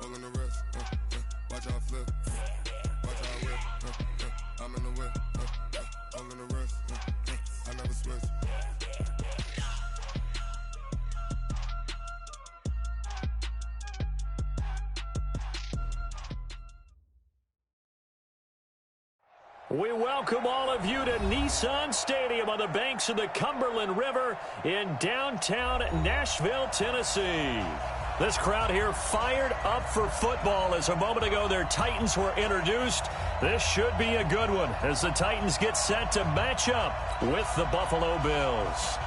All in the wrist, watch how I flip. Watch how I whip, I'm in the whip. All in the wrist, I never switch. We welcome all of you to Nissan Stadium on the banks of the Cumberland River in downtown Nashville, Tennessee. This crowd here fired up for football as a moment ago their Titans were introduced. This should be a good one as the Titans get set to match up with the Buffalo Bills.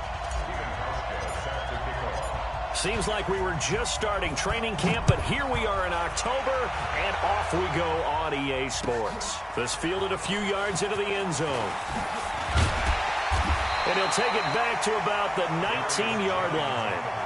Seems like we were just starting training camp, but here we are in October, and off we go on EA Sports. This fielded a few yards into the end zone. And he'll take it back to about the 19-yard line.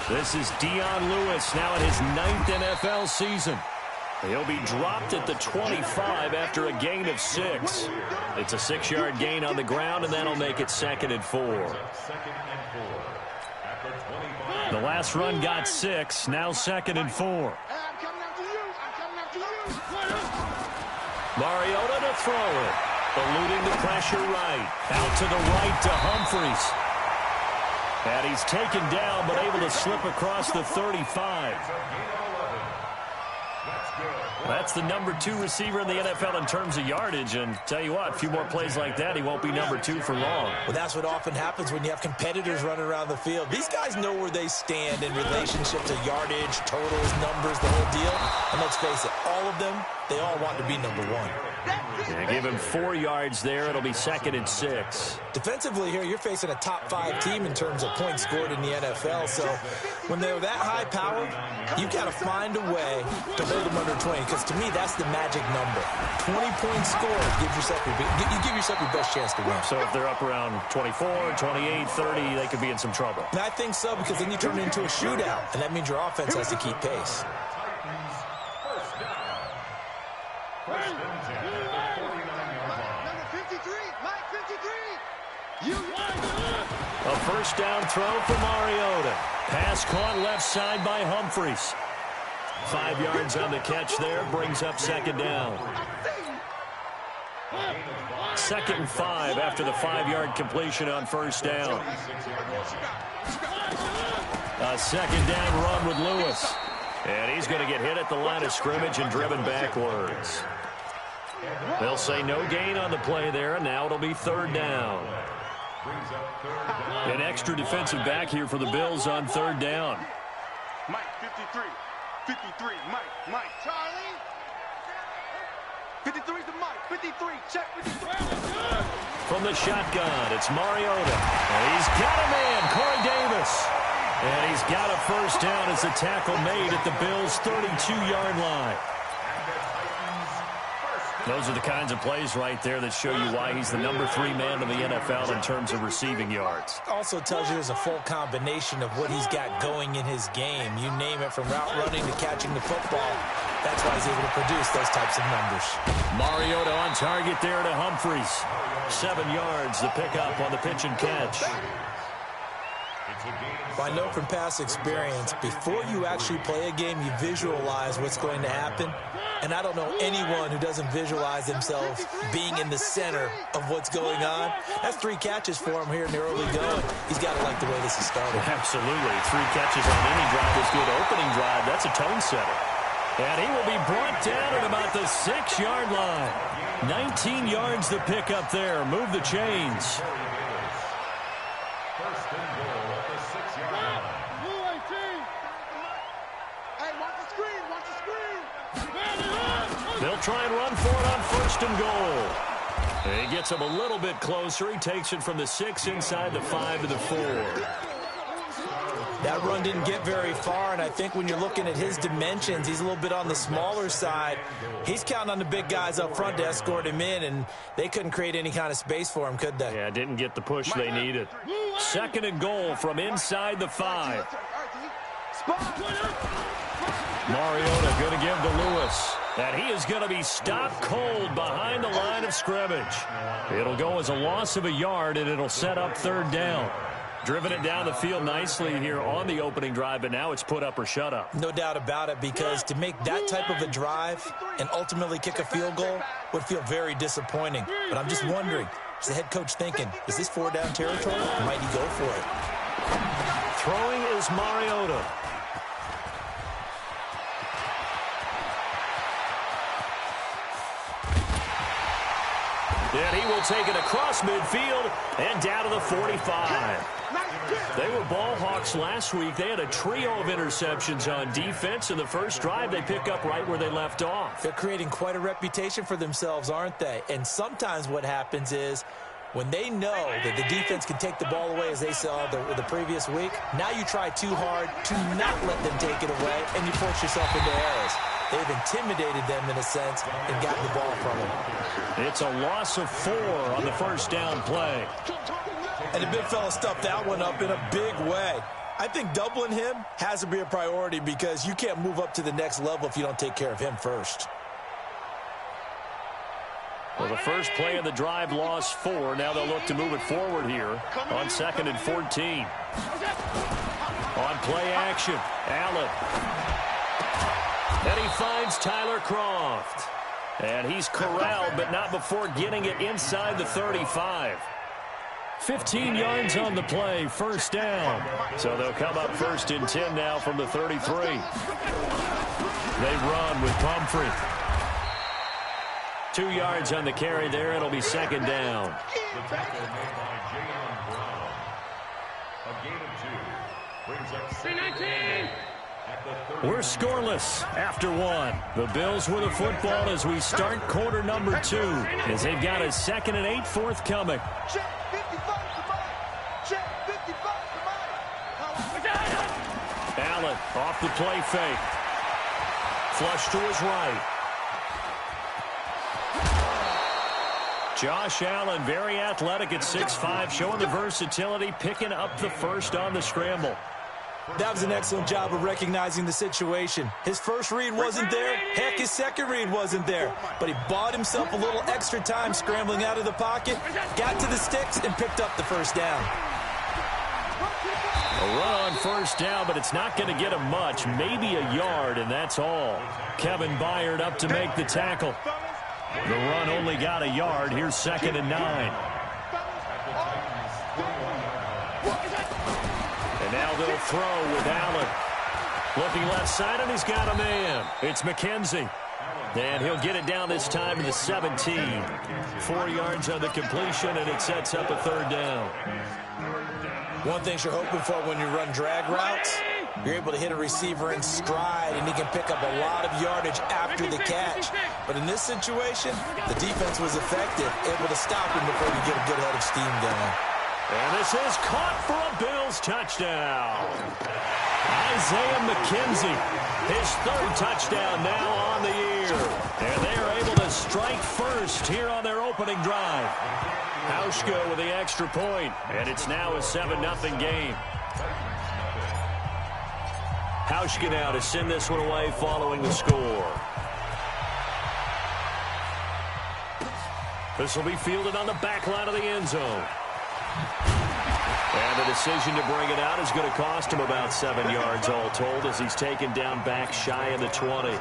This is Dion Lewis now in his 9th NFL season. He'll be dropped at the 25 after a gain of 6. It's a 6-yard gain on the ground, and that'll make it 2nd and 4. The last run got 6, now 2nd and 4. Mariota to throw it. Eluding the pressure right. Out to the right to Humphries. And he's taken down, but able to slip across the 35. That's the number 2 receiver in the NFL in terms of yardage. And tell you what, a few more plays like that, he won't be number 2 for long. Well, that's what often happens when you have competitors running around the field. These guys know where they stand in relationship to yardage, totals, numbers, the whole deal. And let's face it, all of them, they all want to be number 1. Yeah, give him 4 yards there. It'll be 2nd and 6. Defensively here, you're facing a top 5 team in terms of points scored in the NFL. So when they're that high power, you got to find a way to hold them under 20. Because to me, that's the magic number. 20 points scored gives yourself you give yourself your best chance to win. So if they're up around 24, 28, 30, they could be in some trouble. And I think so, because then you turn it into a shootout, and that means your offense has to keep pace. A first down throw for Mariota. Pass caught left side by Humphries. 5 yards on the catch there, brings up 2nd down. 2nd and 5 after the 5-yard completion on first down. A 2nd down run with Lewis. And he's going to get hit at the line of scrimmage and driven backwards. They'll say no gain on the play there, and now it'll be 3rd down. An extra defensive back here for the Bills on 3rd down. Mike, 53. 53, Mike. Charlie. 53 to Mike. 53, check 53. From the shotgun, it's Mariota. And he's got a man, Corey Davis. And he's got a first down as the tackle made at the Bills' 32-yard line. Those are the kinds of plays right there that show you why he's the number 3 man in the NFL in terms of receiving yards. Also tells you there's a full combination of what he's got going in his game. You name it, from route running to catching the football. That's why he's able to produce those types of numbers. Mariota on target there to Humphries. 7 yards, the pickup on the pitch and catch. I know from past experience, before you actually play a game, you visualize what's going to happen. And I don't know anyone who doesn't visualize themselves being in the center of what's going on. That's 3 catches for him here in the early going. He's got to like the way this is started. Absolutely. 3 catches on any drive is good. Opening drive, that's a tone setter. And he will be brought down at about the 6-yard line. 19 yards the pick up there. Move the chains. They'll try and run for it on 1st and goal. He gets him a little bit closer. He takes it from the 6 inside the 5 to the 4. That run didn't get very far, and I think when you're looking at his dimensions, he's a little bit on the smaller side. He's counting on the big guys up front to escort him in, and they couldn't create any kind of space for him, could they? Yeah, didn't get the push they needed. 2nd and goal from inside the 5. Mariota going to give to Lewis. And he is going to be stopped cold behind the line of scrimmage. It'll go as a loss of a yard, and it'll set up 3rd down. Driven it down the field nicely here on the opening drive, but now it's put up or shut up. No doubt about it, because to make that type of a drive and ultimately kick a field goal would feel very disappointing. But I'm just wondering, is the head coach thinking, is this 4-down territory, or might he go for it? Throwing is Mariota. And he will take it across midfield and down to the 45. They were ball hawks last week. They had a trio of interceptions on defense. In the first drive, they pick up right where they left off. They're creating quite a reputation for themselves, aren't they? And sometimes what happens is when they know that the defense can take the ball away, as they saw the previous week, now you try too hard to not let them take it away, and you force yourself into errors. They've intimidated them in a sense and gotten the ball from them. It's a loss of 4 on the 1st down play. And the big fella stuffed that one up in a big way. I think doubling him has to be a priority, because you can't move up to the next level if you don't take care of him first. Well, the first play of the drive lost 4. Now they'll look to move it forward here on 2nd and 14. On play action, Allen. And he finds Tyler Croft. And he's corralled, but not before getting it inside the 35. 15 yards on the play, 1st down. So they'll come up 1st and 10 now from the 33. They run with Pumphrey. 2 yards on the carry there. It'll be 2nd down. We're scoreless after 1. The Bills with a football as we start quarter number 2, as they've got a 2nd and 8 forthcoming. Allen off the play fake. Flush to his right. Josh Allen, very athletic at 6'5", showing the versatility, picking up the first on the scramble. That was an excellent job of recognizing the situation. His first read wasn't there. Heck, his second read wasn't there. But he bought himself a little extra time scrambling out of the pocket, got to the sticks, and picked up the 1st down. A run on 1st down, but it's not going to get him much. Maybe a yard, and that's all. Kevin Byard up to make the tackle. The run only got a yard. Here's 2nd and 9. And now they'll throw with Allen. Looking left side, and he's got a man. It's McKenzie. And he'll get it down this time to the 17. 4 yards on the completion, and it sets up a 3rd down. One thing you're hoping for when you run drag routes, you're able to hit a receiver in stride, and he can pick up a lot of yardage after the catch. But in this situation, the defense was effective, able to stop him before he get a good head of steam going. And this is caught for a Bills touchdown. Isaiah McKenzie, his 3rd touchdown now on the year. And they are able to strike first here on their opening drive. Hauschka with the extra point, and it's now a 7-0 game. Hauschka now to send this one away following the score. This will be fielded on the back line of the end zone. And the decision to bring it out is going to cost him about 7 yards all told, as he's taken down back shy of the 20.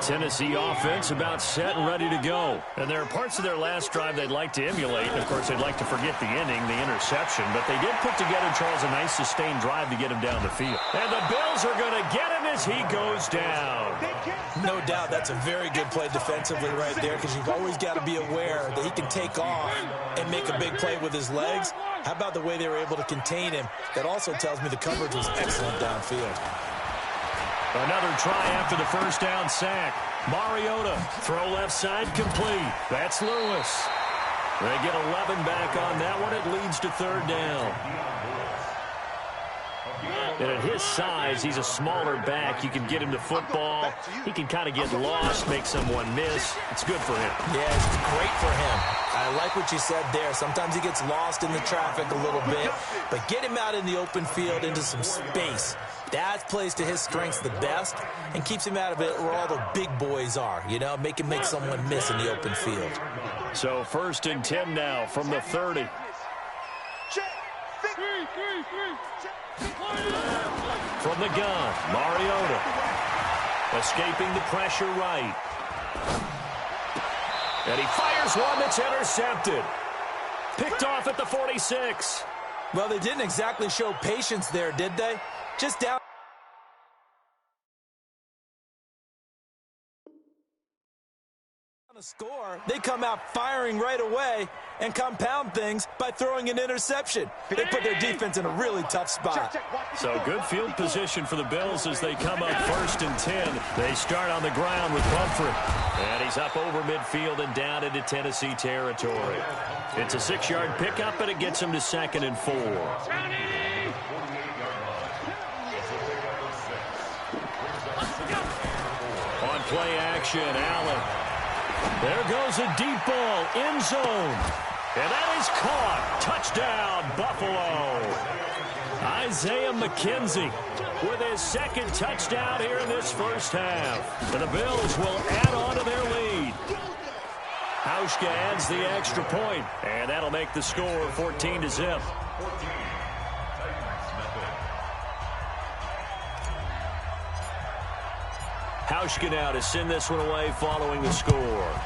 Tennessee offense about set and ready to go. And there are parts of their last drive they'd like to emulate. And, of course, they'd like to forget the inning, the interception. But they did put together, Charles, a nice sustained drive to get him down the field. And the Bills are going to get him as he goes down. No doubt that's a very good play defensively right there, because you've always got to be aware that he can take off and make a big play with his legs. How about the way they were able to contain him? That also tells me the coverage was excellent downfield. Another try after the 1st down sack. Mariota, throw left side complete. That's Lewis. They get 11 back on that one. It leads to 3rd down. And at his size, he's a smaller back. You can get him to football. He can kind of get lost, make someone miss. It's good for him. Yeah, it's great for him. I like what you said there. Sometimes he gets lost in the traffic a little bit, but get him out in the open field into some space. That plays to his strengths the best and keeps him out of it where all the big boys are, you know, make someone miss in the open field. So 1st and 10 now from the 30. From the gun, Mariota. Escaping the pressure right. And he fires one that's intercepted. Picked off at the 46. Well, they didn't exactly show patience there, did they? Just down. A score, they come out firing right away and compound things by throwing an interception. They put their defense in a really tough spot. So good field position for the Bills as they come up 1st and 10. They start on the ground with Bumford. And he's up over midfield and down into Tennessee territory. It's a 6-yard pickup, and it gets him to 2nd and 4. On play action, Allen. There goes a deep ball, end zone. And that is caught. Touchdown, Buffalo. Isaiah McKenzie with his 2nd touchdown here in this first half. And the Bills will add on to their lead. Hauschka adds the extra point, and that'll make the score 14-0. Hauschka now to send this one away following the score.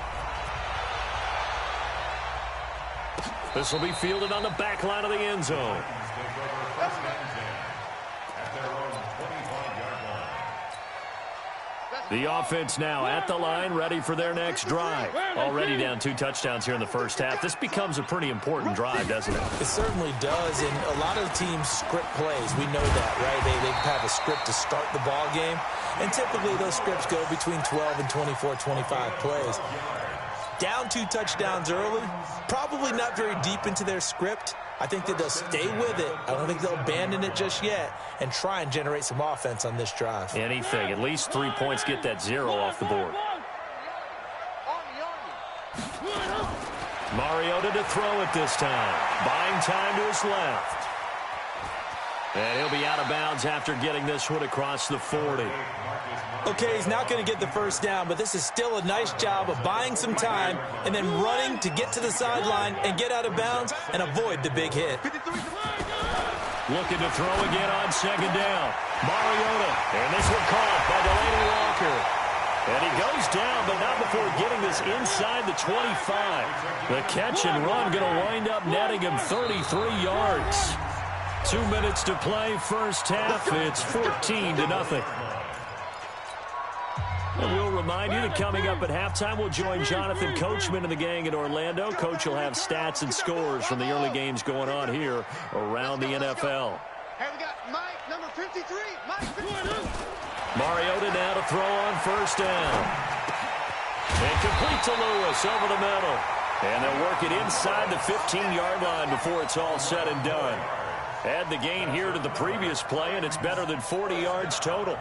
This will be fielded on the back line of the end zone. The offense now at the line, ready for their next drive. Already down 2 touchdowns here in the first half. This becomes a pretty important drive, doesn't it? It certainly does, and a lot of teams script plays. We know that, right? They have a script to start the ball game, and typically those scripts go between 12 and 24, 25 plays. Down 2 touchdowns early, probably not very deep into their script. I think that they'll stay with it. I don't think they'll abandon it just yet and try and generate some offense on this drive. Anything. At least 3 points, get that 0 off the board. Mariota to throw it this time. Buying time to his left. And he'll be out of bounds after getting this one across the 40. Okay, he's not going to get the first down, but this is still a nice job of buying some time and then running to get to the sideline and get out of bounds and avoid the big hit. Looking to throw again on 2nd down. Mariota, and this one caught by Delaney Walker. And he goes down, but not before getting this inside the 25. The catch and run going to wind up netting him 33 yards. 2 minutes to play, first half. It's 14-0. And we'll remind you that coming up at halftime, we'll join Jonathan Coachman and the gang in Orlando. Coach will have stats and scores from the early games going on here around the NFL. Hey, we got Mike, number 53. Mike 53. Mariota now to throw on 1st down. And complete to Lewis over the middle. And they'll work it inside the 15-yard line before it's all said and done. Add the gain here to the previous play, and it's better than 40 yards total.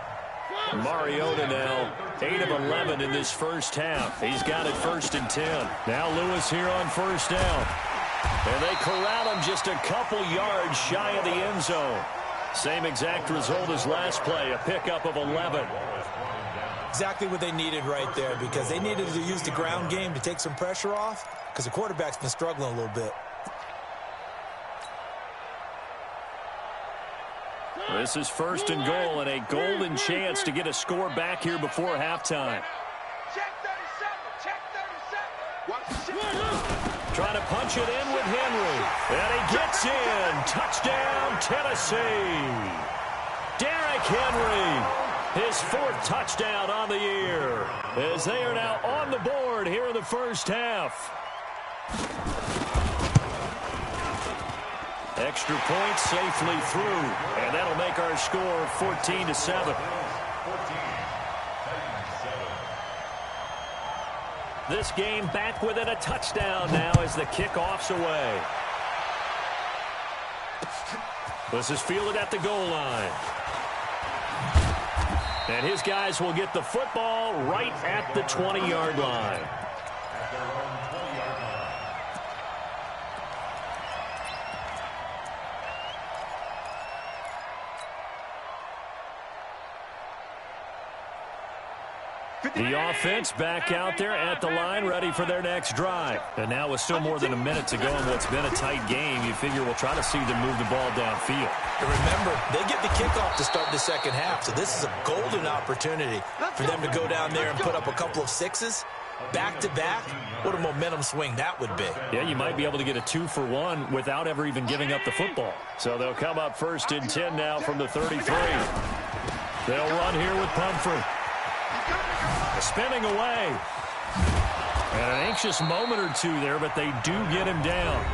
Mariota now 8 of 11 in this first half. He's got it 1st and 10. Now Lewis here on 1st down. And they corral him just a couple yards shy of the end zone. Same exact result as last play, a pickup of 11. Exactly what they needed right there, because they needed to use the ground game to take some pressure off because the quarterback's been struggling a little bit. This is 1st and goal and a golden chance to get a score back here before halftime. Check 37. Check 37. Trying to punch it in with Henry. And he gets in. Touchdown, Tennessee. Derrick Henry, his 4th touchdown on the year, as they are now on the board here in the first half. Extra point safely through, and that'll make our score 14-7. This game back within a touchdown now as the kickoff's away. This is fielded at the goal line. And his guys will get the football right at the 20-yard line. The offense back out there at the line, ready for their next drive. And now with still more than a minute to go in what's been a tight game, you figure we'll try to see them move the ball downfield. And remember, they get the kickoff to start the second half, so this is a golden opportunity for them to go down there and put up a couple of sixes. Back-to-back, what a momentum swing that would be. Yeah, you might be able to get a 2-for-1 without ever even giving up the football. So they'll come up first and 10 now from the 33. They'll run here with Pumphrey. Spinning away. And an anxious moment or two there, but they do get him down.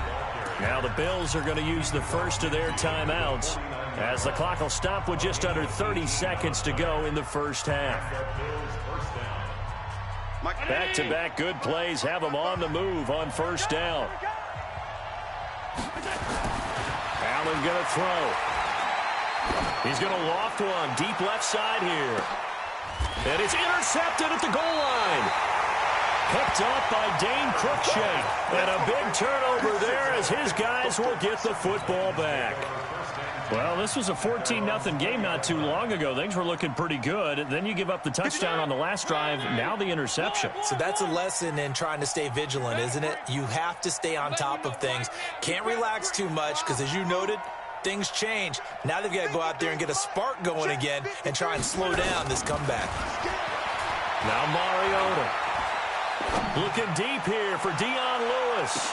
Now the Bills are going to use the first of their timeouts as the clock will stop with just under 30 seconds to go in the first half. Back-to-back good plays have them on the move on first down. Allen going to throw. He's going to loft one deep left side here. And it's intercepted at the goal line. Picked up by Dane Cruikshank. And a big turnover there as his guys will get the football back. Well, this was a 14-0 game not too long ago. Things were looking pretty good. Then you give up the touchdown on the last drive. Now the interception. So that's a lesson in trying to stay vigilant, isn't it? You have to stay on top of things. Can't relax too much because, as you noted, things change. Now they've got to go out there and get a spark going again and try and slow down this comeback. Now Mariota. Looking deep here for Dion Lewis.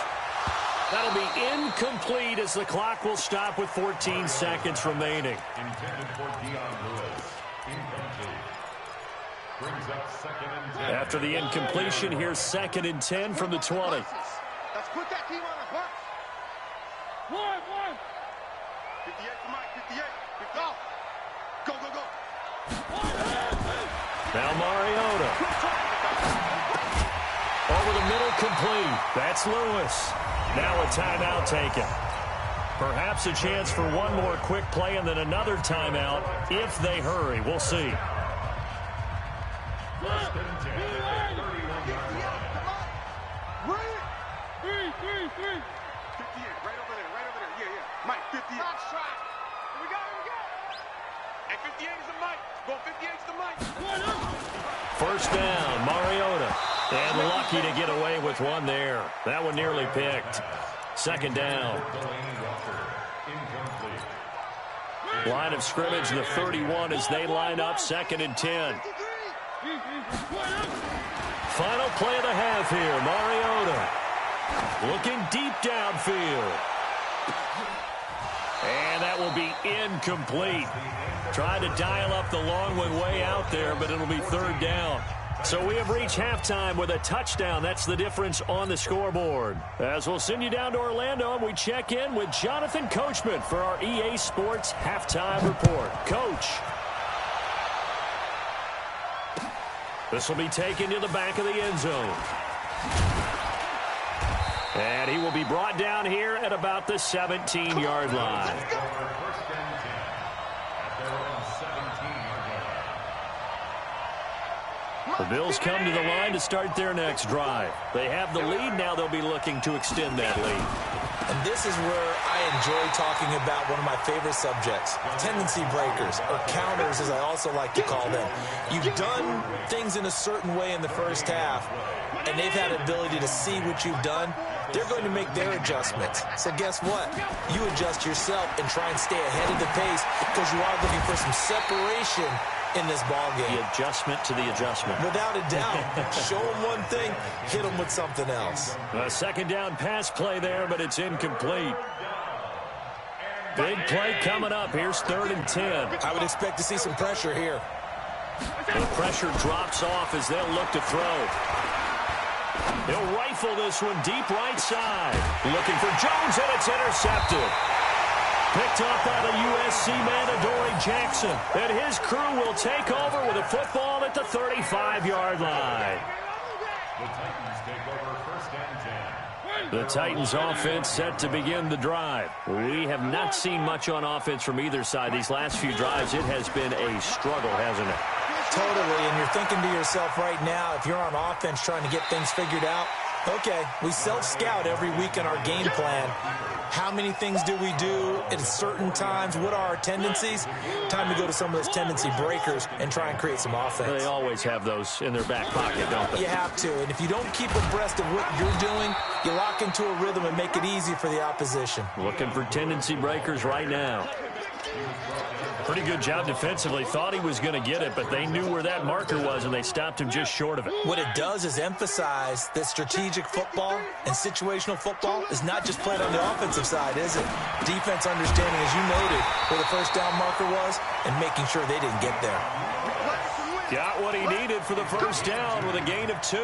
That'll be incomplete as the clock will stop with 14 seconds remaining. Intended for Dion Lewis. Incomplete. Brings up second and 10. After the incompletion, here's second and 10 from the 20. Let's put that team on the clock. 58 for Mike, 58. Go. Go, go, go. Now Mariota. Over the middle, complete. That's Lewis. Now a timeout taken. Perhaps a chance for one more quick play and then another timeout if they hurry. We'll see. First and 10 at the 31-yard line. 58, right over there, right over there. Yeah, yeah. Mike, 58. Here we go, here we go. And 58 is the Mike. Go, 58 is the Mike. First down, Mariota. And lucky to get away with one there. That one nearly picked. Second down. Line of scrimmage, the 31 as they line up, second and 10. Final play of the half here, Mariota. Looking deep downfield. And that will be incomplete. Tried to dial up the long one way out there, but it'll be third down. So we have reached halftime with a touchdown. That's the difference on the scoreboard. As we'll send you down to Orlando, and we check in with Jonathan Coachman for our EA Sports Halftime Report. Coach. This will be taken to the back of the end zone. And he will be brought down here at about the 17-yard line. The Bills come to the line to start their next drive. They have the lead. Now they'll be looking to extend that lead. And this is where I enjoy talking about one of my favorite subjects, tendency breakers, or counters as I also like to call them. You've done things in a certain way in the first half, and they've had the ability to see what you've done. They're going to make their adjustments. So guess what? You adjust yourself and try and stay ahead of the pace because you are looking for some separation in this ball game. The adjustment to the adjustment. Without a doubt. Show them one thing, hit them with something else. A second down pass play there, but it's incomplete. Big play coming up. Here's third and 10. I would expect to see some pressure here. The pressure drops off as they'll look to throw. He'll rifle this one deep right side. Looking for Jones, and it's intercepted. Picked up by the USC man, Adoree Jackson. And his crew will take over with a football at the 35-yard line. The Titans take over first and 10. The Titans offense set to begin the drive. We have not seen much on offense from either side. These last few drives, it has been a struggle, hasn't it? Totally, and you're thinking to yourself right now, if you're on offense trying to get things figured out, okay, we self-scout every week in our game plan. How many things do we do at certain times? What are our tendencies? Time to go to some of those tendency breakers and try and create some offense. They always have those in their back pocket, don't they? You have to, and if you don't keep abreast of what you're doing, you lock into a rhythm and make it easy for the opposition. Looking for tendency breakers right now. Pretty good job defensively. Thought he was going to get it, but they knew where that marker was, and they stopped him just short of it. What it does is emphasize that strategic football and situational football is not just played on the offensive side, is it? Defense understanding, as you noted, where the first down marker was and making sure they didn't get there. Got what he needed for the first down with a gain of 2.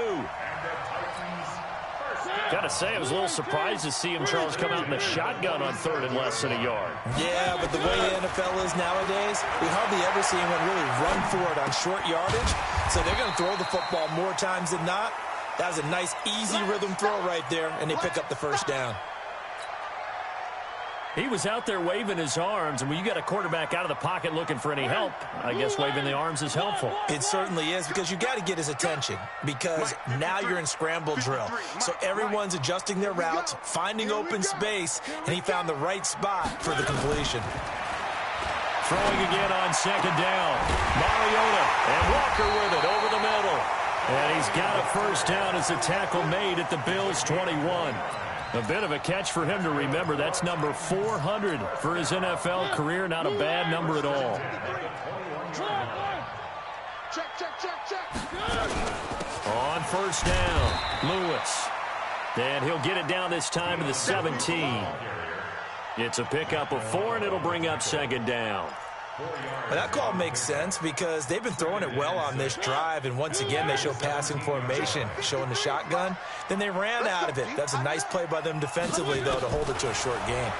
Got to say, I was a little surprised to see him, Charles, come out in the shotgun on 3rd and less than a yard. Yeah, but the way the NFL is nowadays, we hardly ever see anyone really run for it on short yardage. So they're going to throw the football more times than not. That was a nice, easy rhythm throw right there, and they pick up the first down. He was out there waving his arms, and when you got a quarterback out of the pocket looking for any help, I guess waving the arms is helpful. It certainly is, because you got to get his attention, because now you're in scramble drill. So everyone's adjusting their routes, finding open space, and he found the right spot for the completion. Throwing again on 2nd down. Mariota and Walker with it over the middle. And he's got a first down as the tackle made at the Bills' 21. A bit of a catch for him to remember. That's number 400 for his NFL career. Not a bad number at all. On first down, Lewis. And he'll get it down this time to the 17. It's a pickup of 4, and it'll bring up 2nd down. Well, that call makes sense because they've been throwing it well on this drive, and once again they show passing formation, showing the shotgun. Then they ran out of it. That's a nice play by them defensively, though, to hold it to a short game.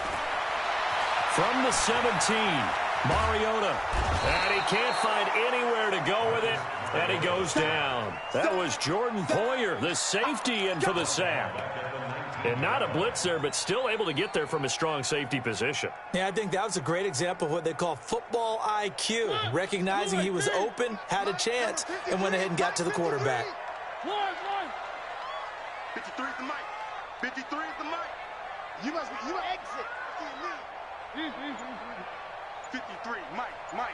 From the 17, Mariota. And he can't find anywhere to go with it, and he goes down. That was Jordan Poyer, the safety, in for the sack. And not a blitz there, but still able to get there from a strong safety position. Yeah, I think that was a great example of what they call football IQ. Recognizing he was open, had a chance, and went ahead and got to the quarterback. 53 is the mic. 53 is the mic. You must exit. 53, Mike.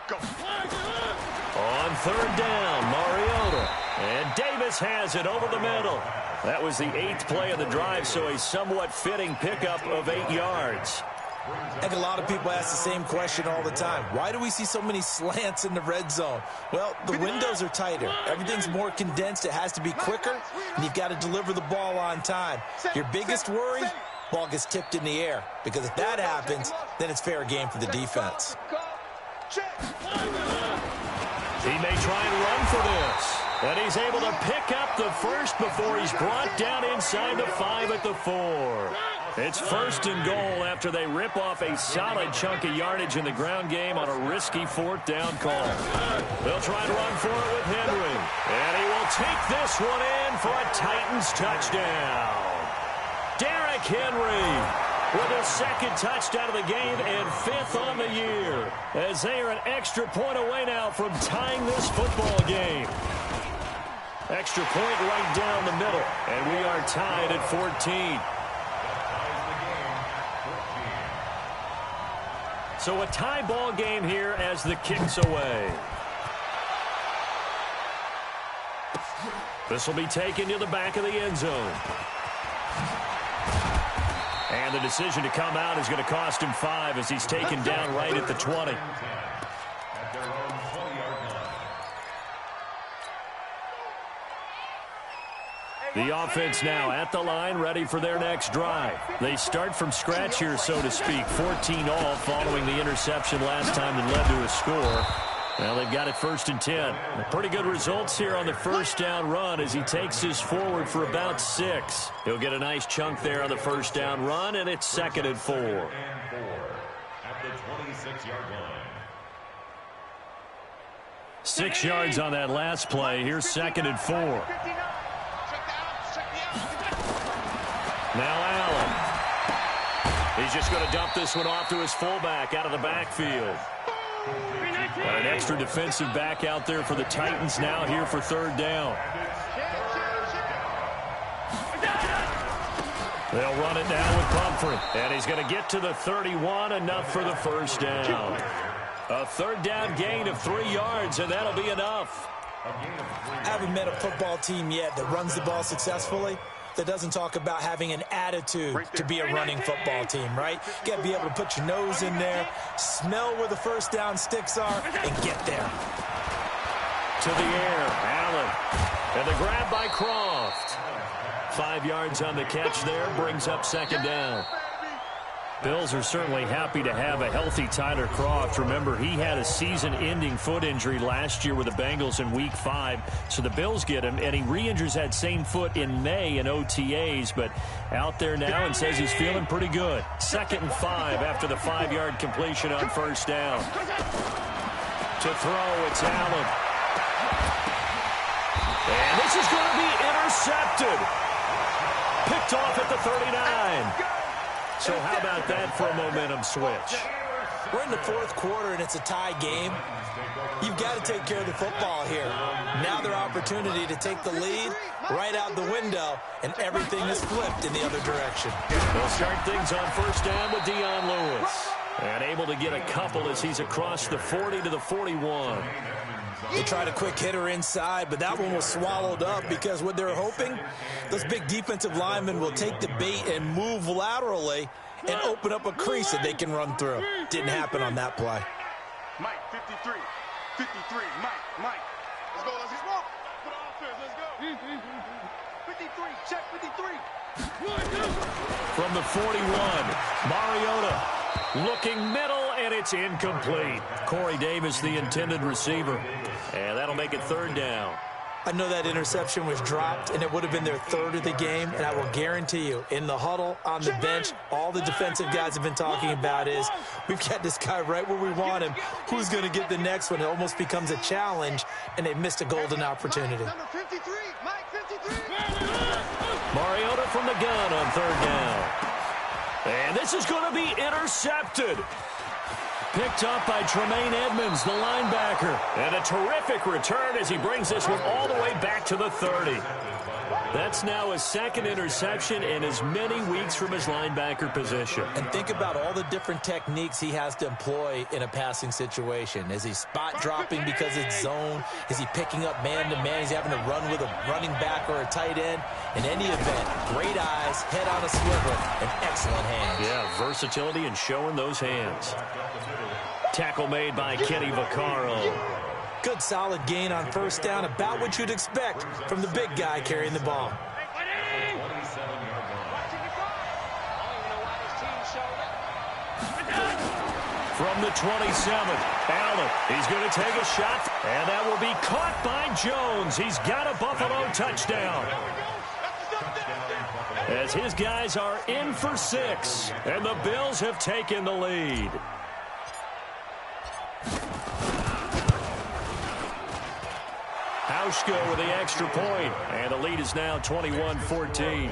Go. On 3rd down, Mariota. And Davis has it over the middle. That was the 8th play of the drive, so a somewhat fitting pickup of 8 yards. I think a lot of people ask the same question all the time. Why do we see so many slants in the red zone? Well, the windows are tighter. Everything's more condensed. It has to be quicker, and you've got to deliver the ball on time. Your biggest worry? Ball gets tipped in the air, because if that happens, then it's fair game for the defense. He may try and run for this. And he's able to pick up the first before he's brought down inside the 5 at the 4. It's 1st and goal after they rip off a solid chunk of yardage in the ground game on a risky 4th down call. They'll try and run for it with Henry. And he will take this one in for a Titans touchdown. Derrick Henry with his 2nd touchdown of the game and 5th on the year, as they are an extra point away now from tying this football game. Extra point right down the middle, and we are tied at 14. So a tie ball game here as the kick's away. This will be taken to the back of the end zone. And the decision to come out is going to cost him 5 as he's taken down right at the 20. The offense now at the line, ready for their next drive. They start from scratch here, so to speak. 14 all following the interception last time that led to a score. Well, they've got it 1st and 10. Pretty good results here on the first down run as he takes this forward for about 6. He'll get a nice chunk there on the first down run, and it's 2nd and 4. At the 26-yard line. 6 yards on that last play. Here's 2nd and 4. Now Allen. He's just going to dump this one off to his fullback out of the backfield. An extra defensive back out there for the Titans now here for third down. They'll run it down with Pumphrey. And he's going to get to the 31, enough for the first down. A third down gain of 3 yards, and that'll be enough. I haven't met a football team yet that runs the ball successfully that doesn't talk about having an attitude to be a running football team, right? You got to be able to put your nose in there, smell where the first down sticks are, and get there. To the air, Allen. And the grab by Croft. 5 yards on the catch there, brings up second down. Bills are certainly happy to have a healthy Tyler Croft. Remember, he had a season-ending foot injury last year with the Bengals in Week 5, so the Bills get him, and he re-injures that same foot in May in OTAs, but out there now and says he's feeling pretty good. 2nd and 5 after the 5-yard completion on first down. To throw, it's Allen. And this is going to be intercepted. Picked off at the 39. So how about that for a momentum switch? We're in the fourth quarter, and it's a tie game. You've got to take care of the football here. Now their opportunity to take the lead right out the window, and everything is flipped in the other direction. They'll start things on first down with Dion Lewis. And able to get a couple as he's across the 40 to the 41. They tried a quick hitter inside, but that one was swallowed up because what they're hoping, those big defensive linemen will take the bait and move laterally and open up a crease that they can run through. Didn't happen on that play. Mike, 53. 53. Mike. Let's go. Let's go. Put on offense. Let's go. 53. Check 53. From the 41, Mariota looking middle, and it's incomplete. Corey Davis, the intended receiver. And that'll make it third down. I know that interception was dropped, and it would have been their third of the game, and I will guarantee you, in the huddle, on the bench, all the defensive guys have been talking about is, we've got this guy right where we want him. Who's going to get the next one? It almost becomes a challenge, and they missed a golden opportunity. Number 53. Mike, 53. Mariota from the gun on third down. And this is going to be intercepted. Picked up by Tremaine Edmonds, the linebacker. And a terrific return as he brings this one all the way back to the 30. That's now his second interception in as many weeks from his linebacker position. And think about all the different techniques he has to employ in a passing situation. Is he spot dropping because it's zone? Is he picking up man-to-man? He's having to run with a running back or a tight end. In any event, great eyes, head on a swivel, and excellent hands. Yeah, versatility and showing those hands. Tackle made by Kenny Vaccaro. Good solid gain on first down, about what you'd expect from the big guy carrying the ball. From the 27, Allen, he's going to take a shot, and that will be caught by Jones. He's got a Buffalo touchdown. As his guys are in for 6, and the Bills have taken the lead. Hauschka with the extra point, and the lead is now 21-14.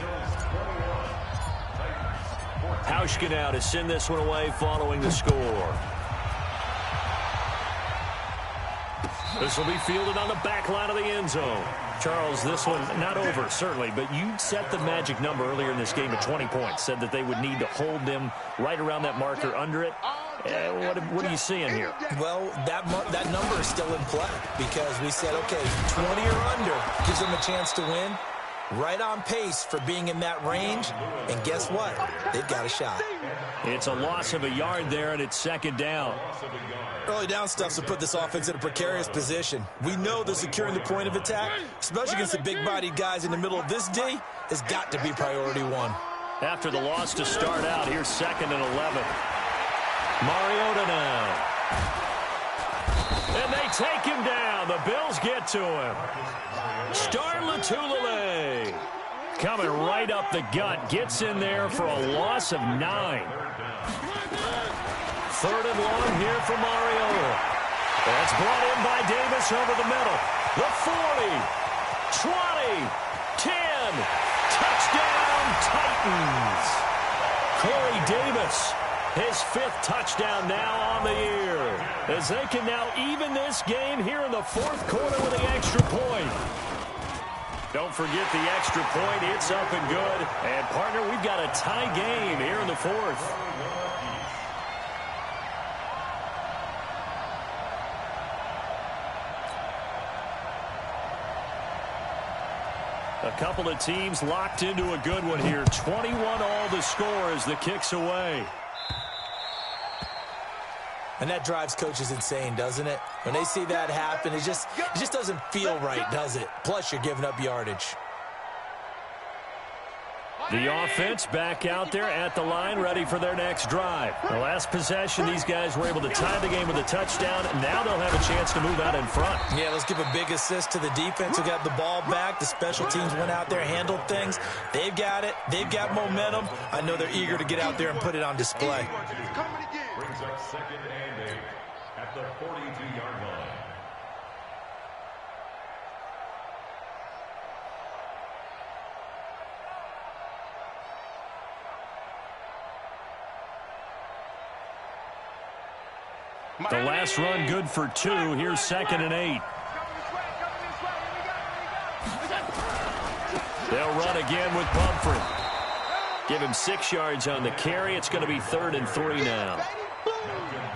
Hauschka now to send this one away following the score. This will be fielded on the back line of the end zone. Charles, this one not over, certainly, but you set the magic number earlier in this game at 20 points, said that they would need to hold them right around that marker under it. What are you seeing here? Well, that number is still in play because we said, okay, 20 or under gives them a chance to win. Right on pace for being in that range. And guess what? They've got a shot. It's a loss of a yard there, and it's second down. Early down stuff to put this offense in a precarious position. We know that securing the point of attack, especially against the big-bodied guys in the middle of this D, has got to be priority one. After the loss to start out, here's 2nd and 11. Mariota now. And they take him down. The Bills get to him. Star Latulele coming right up the gut. Gets in there for a loss of 9. 3rd and long here for Mariota. That's brought in by Davis over the middle. The 40, 20, 10. Touchdown. Touchdown, Titans. Corey Davis, his 5th touchdown now on the year, as they can now even this game here in the 4th quarter with the extra point. Don't forget the extra point. It's up and good. And, partner, we've got a tie game here in the 4th. A couple of teams locked into a good one here. 21 all the score as the kick's away. And that drives coaches insane, doesn't it? When they see that happen, it just doesn't feel right, does it? Plus, you're giving up yardage. The offense back out there at the line, ready for their next drive. The last possession, these guys were able to tie the game with a touchdown. Now they'll have a chance to move out in front. Yeah, let's give a big assist to the defense who got the ball back. The special teams went out there, handled things. They've got it. They've got momentum. I know they're eager to get out there and put it on display. Brings up 2nd and 8 at the 42-yard line. The last run good for 2. Here's 2nd and 8. They'll run again with Pumphrey. Give him 6 yards on the carry. It's going to be 3rd and 3 now.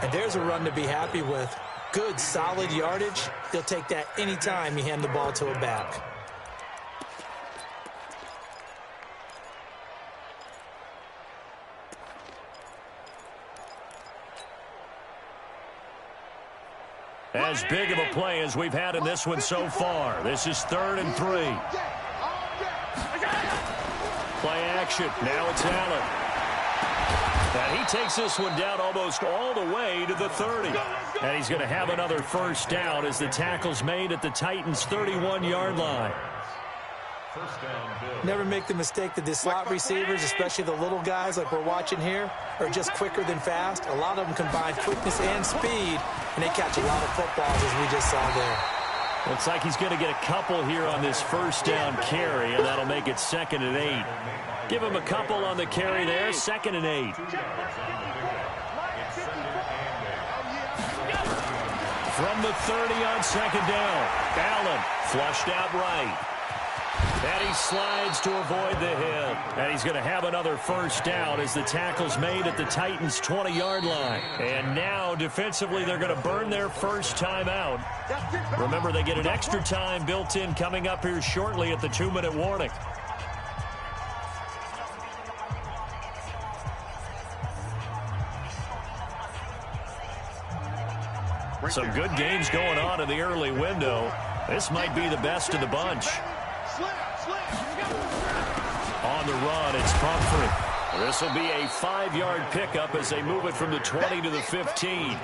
And there's a run to be happy with. Good, solid yardage. He'll take that anytime you hand the ball to a back. As big of a play as we've had in this one so far. This is 3rd and 3. Play action. Now it's Allen. And he takes this one down almost all the way to the 30. And he's going to have another first down as the tackle's made at the Titans' 31-yard line. Never make the mistake that the slot receivers, especially the little guys like we're watching here, are just quicker than fast. A lot of them combine quickness and speed, and they catch a lot of footballs, as we just saw there. Looks like he's going to get a couple here on this first down carry, and that'll make it 2nd and 8. Give him a couple on the carry there, 2nd and 8. From the 30 on 2nd down, Allen flushed out right. And he slides to avoid the hit. And he's going to have another first down as the tackle's made at the Titans' 20-yard line. And now, defensively, they're going to burn their first time out. Remember, they get an extra time built in coming up here shortly at the 2-minute warning. Some good games going on in the early window. This might be the best of the bunch. On the run, it's Pumphrey. This will be a 5-yard pickup as they move it from the 20 to the 15.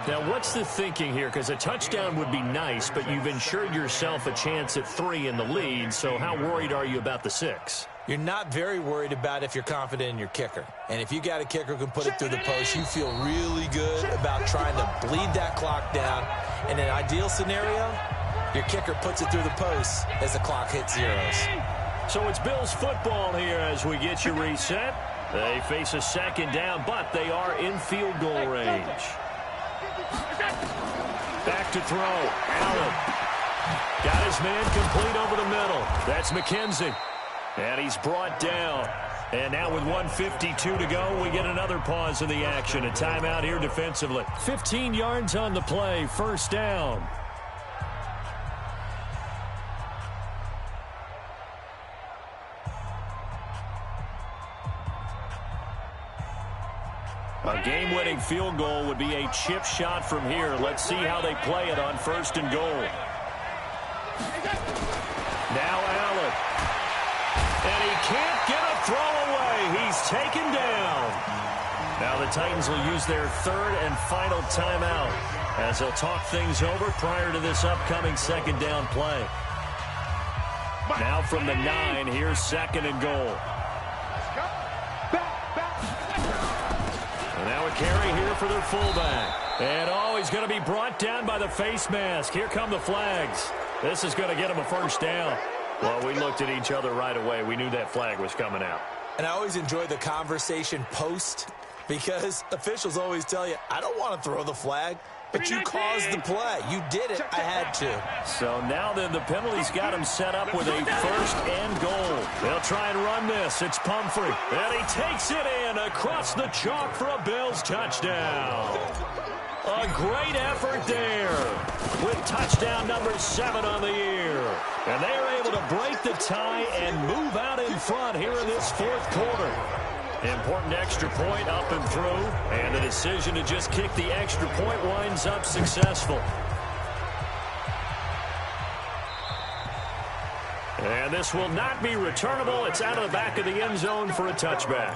Now, what's the thinking here? Because a touchdown would be nice, but you've ensured yourself a chance at 3 in the lead, so how worried are you about the 6? You're not very worried about if you're confident in your kicker. And if you got a kicker who can put it through the post, you feel really good about trying to bleed that clock down. In an ideal scenario, your kicker puts it through the post as the clock hits zeros. So it's Bills football here as we get you reset. They face a 2nd down, but they are in field goal range. Back to throw. Allen got his man complete over the middle. That's McKenzie. And he's brought down. And now with 1:52 to go, we get another pause in the action. A timeout here defensively. 15 yards on the play. First down. A game-winning field goal would be a chip shot from here. Let's see how they play it on 1st and goal. Now Allen. And he can't get a throw away. He's taken down. Now the Titans will use their 3rd and final timeout as they'll talk things over prior to this upcoming 2nd down play. Now from the 9, here's 2nd and goal. And now a carry here for their fullback. And he's going to be brought down by the face mask. Here come the flags. This is going to get him a first down. Well, we looked at each other right away. We knew that flag was coming out. And I always enjoy the conversation post because officials always tell you, I don't want to throw the flag, but you caused the play. You did it. I had to. So now then the penalty's got him set up with a first and goal. They'll try and run this. It's Pumphrey. And he takes it in across the chalk for a Bills touchdown. A great effort there with touchdown number 7 on the year. And they are able to break the tie and move out in front here in this fourth quarter. Important extra point up and through. And the decision to just kick the extra point winds up successful. And this will not be returnable. It's out of the back of the end zone for a touchback.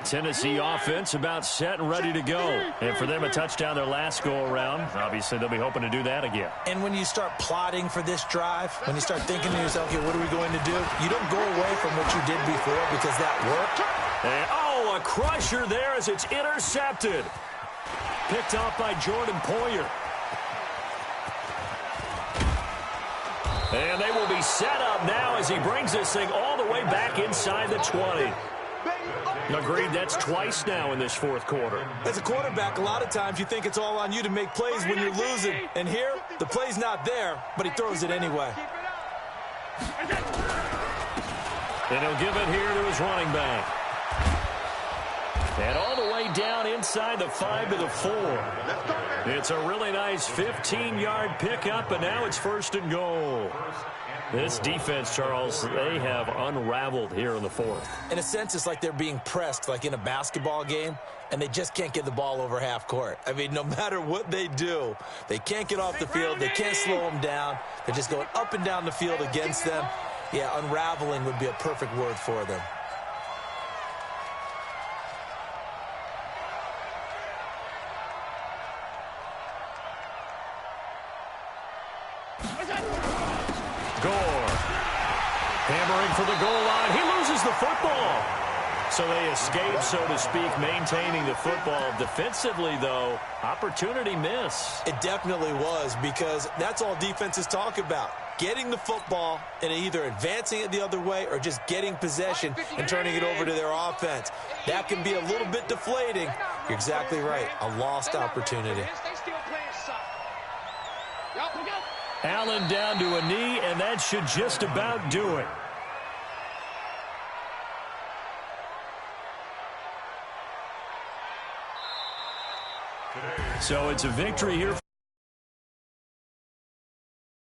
Tennessee offense about set and ready to go. And for them, a touchdown their last go-around. Obviously, they'll be hoping to do that again. And when you start plotting for this drive, when you start thinking to yourself, okay, what are we going to do? You don't go away from what you did before because that worked. And, oh, a crusher there as it's intercepted. Picked off by Jordan Poyer. And they will be set up now as he brings this thing all the way back inside the 20. Agreed, that's twice now in this fourth quarter. As a quarterback, a lot of times you think it's all on you to make plays when you're losing. And here, the play's not there, but he throws it anyway. And he'll give it here to his running back. And all the way down inside the 5 to the 4. It's a really nice 15-yard pickup, and now it's first and goal. This defense, Charles, they have unraveled here in the fourth. In a sense, it's like they're being pressed, like in a basketball game, and they just can't get the ball over half court. I mean, no matter what they do, they can't get off the field. They can't slow them down. They're just going up and down the field against them. Yeah, unraveling would be a perfect word for them. Hammering for the goal line. He loses the football. So they escape, so to speak, maintaining the football. Defensively, though, opportunity miss. It definitely was, because that's all defenses talk about. Getting the football and either advancing it the other way or just getting possession and turning it over to their offense. That can be a little bit deflating. You're exactly right. A lost opportunity. Allen down to a knee, and that should just about do it. So it's a victory here.